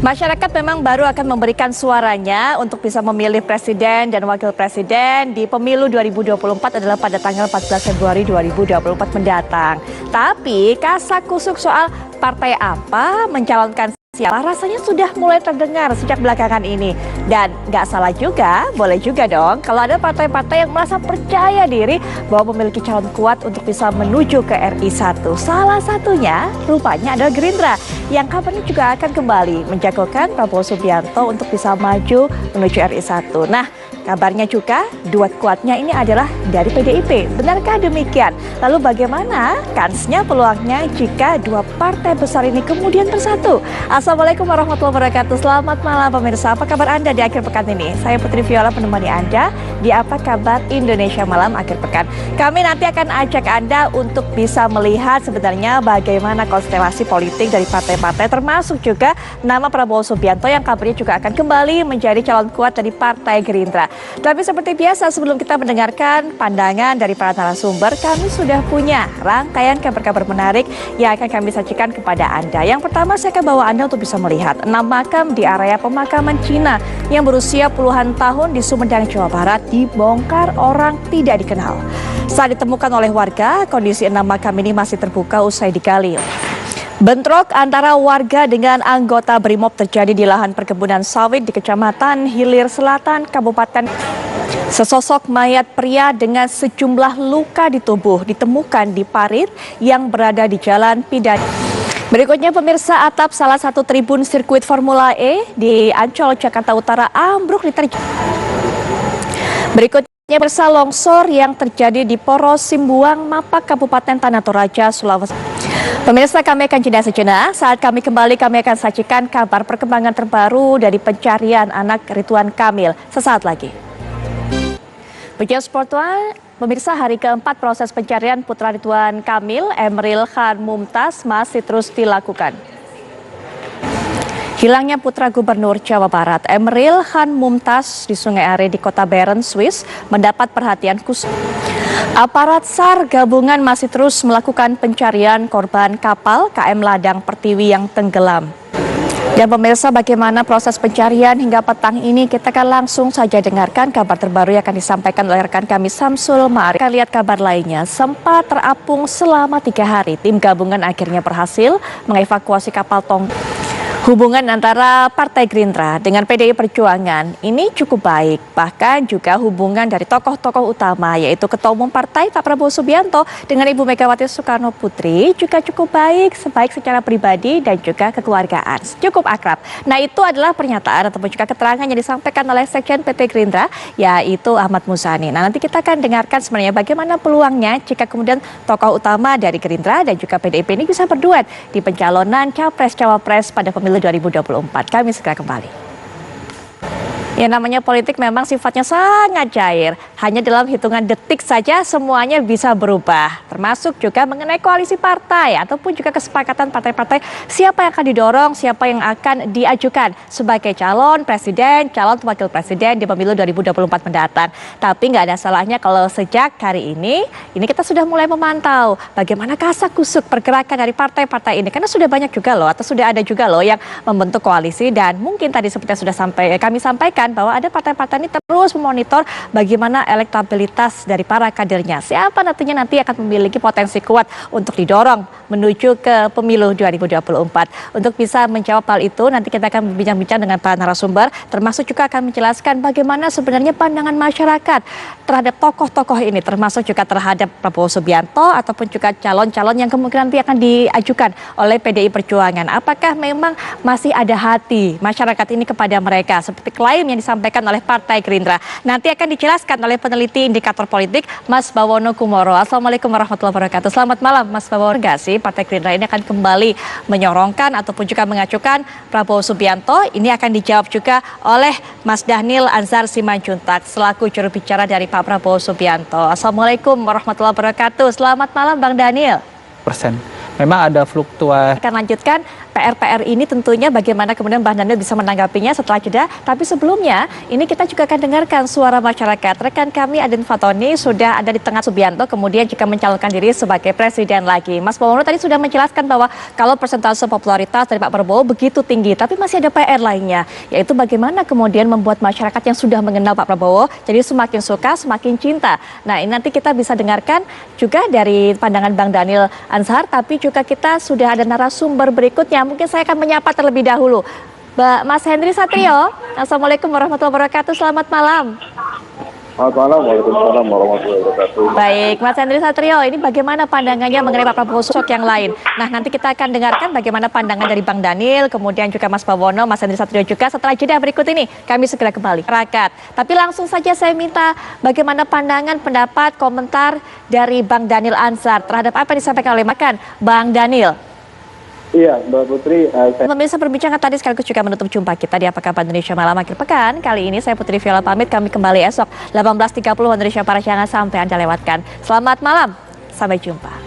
Masyarakat memang baru akan memberikan suaranya untuk bisa memilih presiden dan wakil presiden di pemilu 2024 adalah pada tanggal 14 Februari 2024 mendatang. Tapi kasakusuk soal partai apa mencalonkan siapa rasanya sudah mulai terdengar sejak belakangan ini. Dan nggak salah juga, boleh juga dong kalau ada partai-partai yang merasa percaya diri bahwa memiliki calon kuat untuk bisa menuju ke RI1. Salah satunya rupanya adalah Gerindra yang kabarnya juga akan kembali menjagokan Prabowo Subianto untuk bisa maju menuju RI1. Nah, kabarnya juga duet kuatnya ini adalah dari PDIP. Benarkah demikian? Lalu bagaimana kansnya, peluangnya jika dua partai besar ini kemudian bersatu? Assalamualaikum warahmatullahi wabarakatuh. Selamat malam pemirsa. Apa kabar Anda di akhir pekan ini? Saya Putri Viola menemani Anda di Apa Kabar Indonesia Malam akhir pekan. Kami nanti akan ajak Anda untuk bisa melihat sebenarnya bagaimana konstelasi politik dari partai-partai, termasuk juga nama Prabowo Subianto yang kabarnya juga akan kembali menjadi calon kuat dari Partai Gerindra. Tapi seperti biasa, sebelum kita mendengarkan pandangan dari para narasumber, kami sudah punya rangkaian kabar-kabar menarik yang akan kami sajikan kepada Anda. Yang pertama, saya akan bawa Anda untuk bisa melihat 6 makam di area pemakaman Cina yang berusia puluhan tahun di Sumedang, Jawa Barat dibongkar orang tidak dikenal. Saat ditemukan oleh warga, kondisi 6 makam ini masih terbuka usai digali. Bentrok antara warga dengan anggota BRIMOB terjadi di lahan perkebunan sawit di Kecamatan Hilir Selatan, Kabupaten. Sesosok mayat pria dengan sejumlah luka di tubuh ditemukan di parit yang berada di Jalan Pidani. Berikutnya pemirsa, atap salah satu tribun sirkuit Formula E di Ancol, Jakarta Utara ambruk diterjang. Berikutnya pemirsa, longsor yang terjadi di Poros Simbuang, Mapak, Kabupaten Tanah Toraja, Sulawesi. Pemirsa, kami akan jeda sejenak. Saat kami kembali, kami akan sajikan kabar perkembangan terbaru dari pencarian anak Ridwan Kamil sesaat lagi. Pemirsa Sport One, pemirsa, hari keempat proses pencarian putra Ridwan Kamil, Emeril Khan Mumtaz, masih terus dilakukan. Hilangnya putra Gubernur Jawa Barat, Emeril Khan Mumtaz di Sungai Are di Kota Bern, Swiss, mendapat perhatian khusus. Aparat SAR gabungan masih terus melakukan pencarian korban kapal KM Ladang Pertiwi yang tenggelam. Dan pemirsa, bagaimana proses pencarian hingga petang ini, kita akan langsung saja dengarkan kabar terbaru yang akan disampaikan oleh rekan kami Samsul Ma'arif. Kita lihat kabar lainnya, sempat terapung selama 3 hari, tim gabungan akhirnya berhasil mengevakuasi kapal tongkang. Hubungan antara Partai Gerindra dengan PDI Perjuangan ini cukup baik. Bahkan juga hubungan dari tokoh-tokoh utama yaitu Ketua Umum Partai Pak Prabowo Subianto dengan Ibu Megawati Soekarno Putri juga cukup baik secara pribadi dan juga kekeluargaan. Cukup akrab. Nah, itu adalah pernyataan ataupun juga keterangan yang disampaikan oleh Sekjen PT Gerindra yaitu Ahmad Muzani. Nah, nanti kita akan dengarkan sebenarnya bagaimana peluangnya jika kemudian tokoh utama dari Gerindra dan juga PDIP ini bisa berduet di pencalonan Capres-Cawapres pada pemilu 2024. Kami segera kembali. Ya, namanya politik memang sifatnya sangat cair. Hanya dalam hitungan detik saja semuanya bisa berubah. Termasuk juga mengenai koalisi partai ataupun juga kesepakatan partai-partai siapa yang akan didorong, siapa yang akan diajukan sebagai calon presiden, calon wakil presiden di pemilu 2024 mendatang. Tapi nggak ada salahnya kalau sejak hari ini kita sudah mulai memantau bagaimana kasakusuk pergerakan dari partai-partai ini. Karena sudah banyak juga loh, atau sudah ada juga loh yang membentuk koalisi. Dan mungkin tadi seperti yang sudah kami sampaikan bahwa ada partai-partai ini terus memonitor bagaimana elektabilitas dari para kadernya. Siapa nantinya akan memiliki potensi kuat untuk didorong menuju ke pemilu 2024. Untuk bisa menjawab hal itu, nanti kita akan berbincang-bincang dengan para narasumber, termasuk juga akan menjelaskan bagaimana sebenarnya pandangan masyarakat terhadap tokoh-tokoh ini, termasuk juga terhadap Prabowo Subianto ataupun juga calon-calon yang kemungkinan nanti akan diajukan oleh PDI Perjuangan. Apakah memang masih ada hati masyarakat ini kepada mereka seperti klaim yang disampaikan oleh Partai Gerindra. Nanti akan dijelaskan oleh peneliti indikator politik Mas Bawono Kumoro. Assalamualaikum warahmatullahi wabarakatuh. Selamat malam Mas Bawono. Enggak sih Partai Gerindra ini akan kembali menyorongkan ataupun juga mengajukan Prabowo Subianto? Ini akan dijawab juga oleh Mas Dhanil Anzar Simanjuntak selaku juru bicara dari Pak Prabowo Subianto. Assalamualaikum warahmatullahi wabarakatuh. Selamat malam Bang Dhanil. Memang ada fluktuasi. Akan lanjutkan PR-PR ini tentunya bagaimana kemudian Bang Daniel bisa menanggapinya setelah jeda. Tapi sebelumnya, ini kita juga akan dengarkan suara masyarakat. Rekan kami Aden Fatoni sudah ada di tengah Subianto, kemudian jika mencalonkan diri sebagai presiden lagi. Mas Bawono tadi sudah menjelaskan bahwa kalau persentase popularitas dari Pak Prabowo begitu tinggi, tapi masih ada PR lainnya, yaitu bagaimana kemudian membuat masyarakat yang sudah mengenal Pak Prabowo jadi semakin suka, semakin cinta. Nah, ini nanti kita bisa dengarkan juga dari pandangan Bang Daniel Anzar, tapi juga kita sudah ada narasumber berikutnya. Mungkin saya akan menyapa terlebih dahulu. Mas Henry Satrio, Assalamualaikum warahmatullahi wabarakatuh, selamat malam. Selamat malam, waalaikumsalam warahmatullahi wabarakatuh. Baik, Mas Henry Satrio, ini bagaimana pandangannya mengenai Pak Prabowo sosok yang lain? Nah, nanti kita akan dengarkan bagaimana pandangan dari Bang Daniel, kemudian juga Mas Bawono, Mas Henry Satrio juga. Setelah jeda berikut ini, kami segera kembali. Rakat. Tapi langsung saja saya minta bagaimana pandangan, pendapat, komentar dari Bang Daniel Anzar terhadap apa yang disampaikan oleh Bang Daniel. Iya, Mbak Putri. Pemirsa perbincangan tadi sekaligus juga menutup jumpa kita di Apa Kabar Indonesia Malam Akhir Pekan. Kali ini saya Putri Viola pamit, kami kembali esok 18.30 Indonesia Barat, jangan sampai Anda lewatkan. Selamat malam, sampai jumpa.